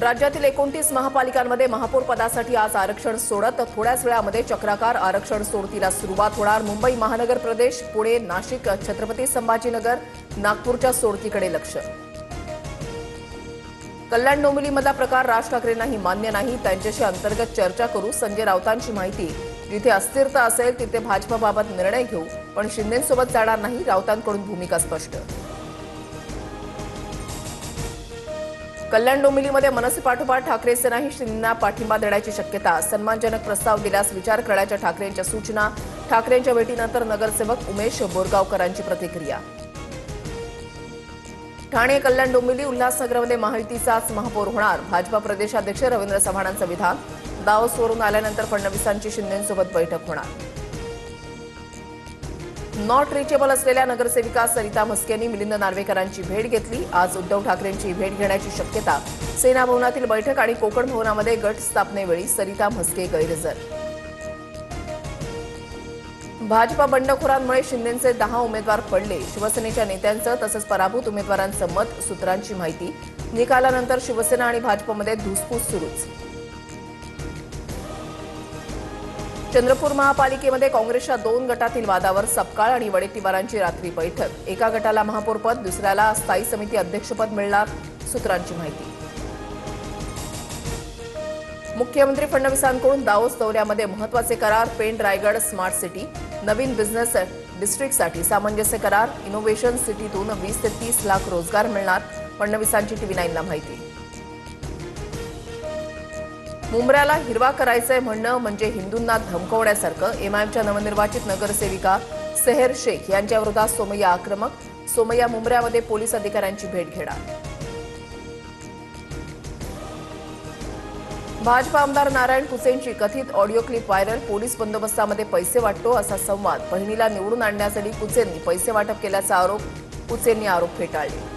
राज्यातील 29 महापालिकांमध्ये महापौर पदासाठी आज आरक्षण सोडत थोड्याच वेळामध्ये चक्राकार आरक्षण सोडतीला सुरुवात होणार। मुंबई महानगर प्रदेश, पुणे, नाशिक, छत्रपती संभाजीनगर, नागपूरच्या सोडतीकडे लक्ष। कल्याण डोंबिवलीमधला प्रकार राज ठाकरेंनाही मान्य नाही, त्यांच्याशी अंतर्गत चर्चा करू। संजय राऊतांची माहिती, जिथे अस्थिरता असेल तिथे भाजपबाबत निर्णय घेऊ, पण शिंदेंसोबत जाणार नाही, राऊतांकडून भूमिका स्पष्ट। कल्याण डोंबिवलीमध्ये मनसेपाठोपाठ ठाकरे सेनाही शिंदेंना पाठिंबा देण्याची शक्यता। सन्मानजनक प्रस्ताव दिल्यास विचार करण्याच्या ठाकरेंच्या सूचना। ठाकरेंच्या भेटीनंतर नगरसेवक उमेश बोरगावकरांची प्रतिक्रिया। ठाणे, कल्याण, डोंबिवली, उल्हासनगरमध्ये महायुतीचाच महापौर होणार। भाजपा प्रदेशाध्यक्ष रवींद्र चव्हाणांचं विधान। दावोसवरून आल्यानंतर फडणवीसांची शिंदेंसोबत बैठक होणार। नॉट रिचेबल असलेल्या नगरसेविका सरिता म्हस्के यांनी मिलिंद नार्वेकरांची भेट घेतली। आज उद्धव ठाकरेंची भेट घेण्याची शक्यता। सेना भवनातील बैठक आणि कोकण भवनामध्ये गट स्थापनेवेळी सरिता म्हस्के गैरहजर। भाजपा बंडखोरांमुळे शिंदेंचे 10 उमेदवार पडले। शिवसेनेच्या नेत्यांचं तसंच पराभूत उमेदवारांचं मत। सूत्रांची माहिती, निकालानंतर शिवसेना आणि भाजपमध्ये धुसफूस सुरूच। चंद्रपूर महापालिकेमध्ये काँग्रेसच्या 2 गटातील वादावर सपकाळ आणि वडेट्टीवारांची रात्री बैठक। एका गटाला महापौरपद, दुसऱ्याला स्थायी समिती अध्यक्षपद मिळणार। सूत्रांची माहिती, मुख्यमंत्री फडणवीसांकडून दावोस दौऱ्यामध्ये महत्त्वाचे करार। पेण रायगड स्मार्ट सिटी, नवीन बिझनेस डिस्ट्रिक्टसाठी सामंजस्य करार। इनोव्हेशन सिटीतून 20 ते 30 लाख रोजगार मिळणार। फडणवीसांची TV9ला माहिती। मुंब्र्याला हिरवा करायचंय म्हणणं म्हणजे हिंदूंना धमकवण्यासारखं। एमआयएमच्या नवनिर्वाचित नगरसेविका सेहर शेख यांच्याविरोधात सोमय्या आक्रमक। सोमय्या मुंब्र्यामध्ये पोलीस अधिकाऱ्यांची भेट घेणार। भाजपा आमदार नारायण कुचेंची कथित ऑडिओ क्लिप व्हायरल। पोलीस बंदोबस्तामध्ये पैसे वाटतो असा संवाद। बहिणीला निवडून आणण्यासाठी कुचेंनी पैसे वाटप केल्याचा आरोप। कुचेंनी आरोप फेटाळले।